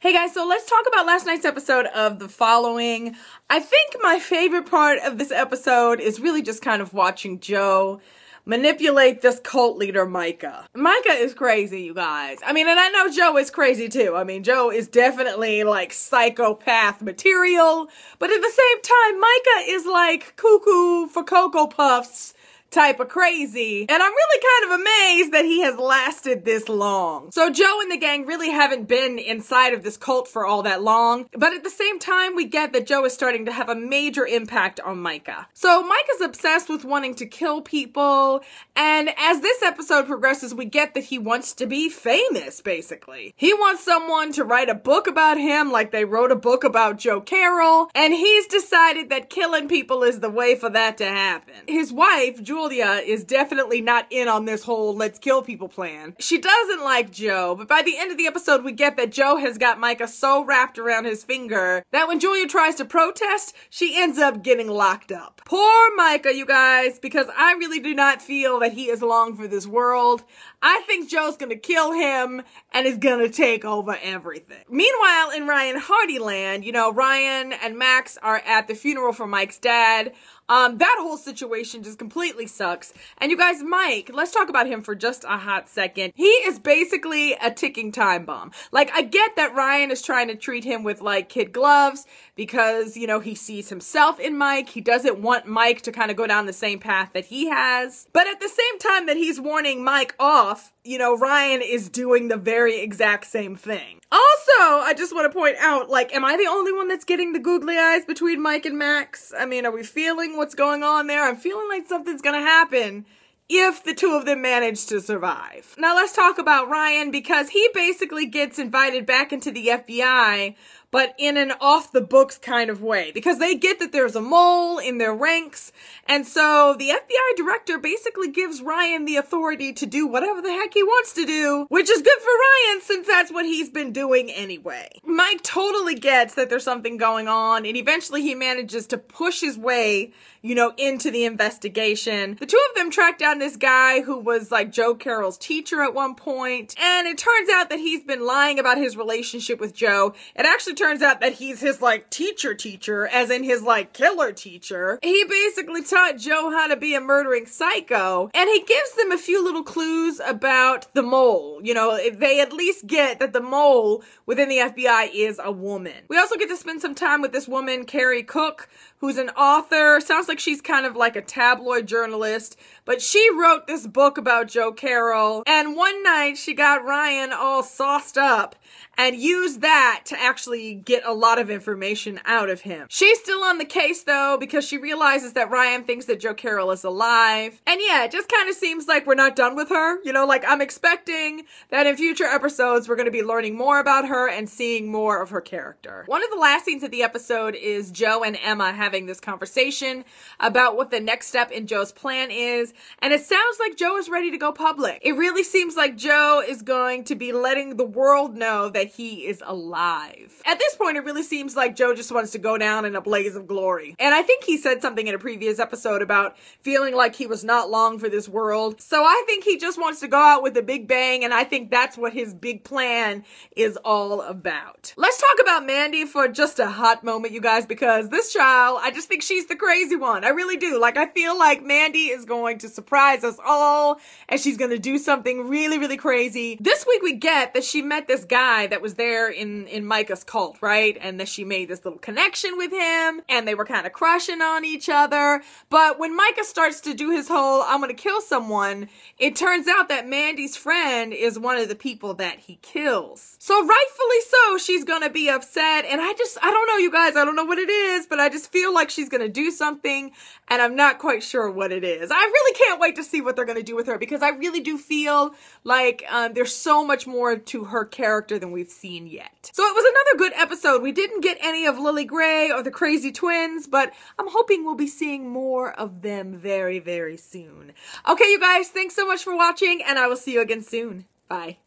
Hey guys, so let's talk about last night's episode of The Following. I think my favorite part of this episode is really just kind of watching Joe manipulate this cult leader, Micah. Micah is crazy, you guys. I mean, and I know Joe is crazy too. I mean, Joe is definitely like psychopath material, but at the same time, Micah is like cuckoo for Cocoa Puffs type of crazy. And I'm really kind of amazed that he has lasted this long. So Joe and the gang really haven't been inside of this cult for all that long. But at the same time, we get that Joe is starting to have a major impact on Micah. So Micah's obsessed with wanting to kill people. And as this episode progresses, we get that he wants to be famous, basically. He wants someone to write a book about him like they wrote a book about Joe Carroll. And he's decided that killing people is the way for that to happen. His wife, Julia, is definitely not in on this whole let's kill people plan. She doesn't like Joe, but by the end of the episode, we get that Joe has got Micah so wrapped around his finger that when Julia tries to protest, she ends up getting locked up. Poor Micah, you guys, because I really do not feel that he is long for this world. I think Joe's gonna kill him and is gonna take over everything. Meanwhile, in Ryan Hardy land, you know, Ryan and Max are at the funeral for Mike's dad. That whole situation just completely sucks. And you guys, Mike, let's talk about him for just a hot second. He is basically a ticking time bomb. Like, I get that Ryan is trying to treat him with, like, kid gloves because, you know, he sees himself in Mike. He doesn't want Mike to kind of go down the same path that he has. But at the same time that he's warning Mike off, you know, Ryan is doing the very exact same thing. Also, I just want to point out, like, am I the only one that's getting the googly eyes between Mike and Max? I mean, are we feeling what's going on there? I'm feeling like something's gonna happen if the two of them manage to survive. Now let's talk about Ryan, because he basically gets invited back into the FBI, but in an off-the-books kind of way, because they get that there's a mole in their ranks, and so the FBI director basically gives Ryan the authority to do whatever the heck he wants to do, which is good for Ryan since that's what he's been doing anyway. Mike totally gets that there's something going on, and eventually he manages to push his way, you know, into the investigation. The two of them track down this guy who was like Joe Carroll's teacher at one point, and it turns out that he's been lying about his relationship with Joe. It actually turns out that he's his like teacher, as in his like killer teacher. He basically taught Joe how to be a murdering psycho, and he gives them a few little clues about the mole. You know, they at least get that the mole within the FBI is a woman. We also get to spend some time with this woman, Carrie Cook, who's an author. Sounds like she's kind of like a tabloid journalist, but she wrote this book about Joe Carroll, and one night she got Ryan all sauced up and used that to actually get a lot of information out of him. She's still on the case though, because she realizes that Ryan thinks that Joe Carroll is alive. And yeah, it just kind of seems like we're not done with her. You know, like I'm expecting that in future episodes, we're going to be learning more about her and seeing more of her character. One of the last scenes of the episode is Joe and Emma having this conversation about what the next step in Joe's plan is. And it sounds like Joe is ready to go public. It really seems like Joe is going to be letting the world know that he is alive. At this point, it really seems like Joe just wants to go down in a blaze of glory. And I think he said something in a previous episode about feeling like he was not long for this world. So I think he just wants to go out with a big bang, and I think that's what his big plan is all about. Let's talk about Mandy for just a hot moment, you guys, because this child, I just think she's the crazy one. I really do. Like, I feel like Mandy is going to surprise us all, and she's going to do something really, really crazy. This week we get that she met this guy that was there in Micah's cult, right? And that she made this little connection with him, and they were kind of crushing on each other. But when Micah starts to do his whole, I'm gonna kill someone, it turns out that Mandy's friend is one of the people that he kills. So rightfully so, she's gonna be upset, and I don't know, you guys, I don't know what it is, but I just feel like she's gonna do something, and I'm not quite sure what it is. I really can't wait to see what they're gonna do with her, because I really do feel like there's so much more to her character than we've seen yet. So it was another good episode. We didn't get any of Lily Gray or the Crazy Twins, but I'm hoping we'll be seeing more of them very, very soon. Okay, you guys, thanks so much for watching, and I will see you again soon. Bye.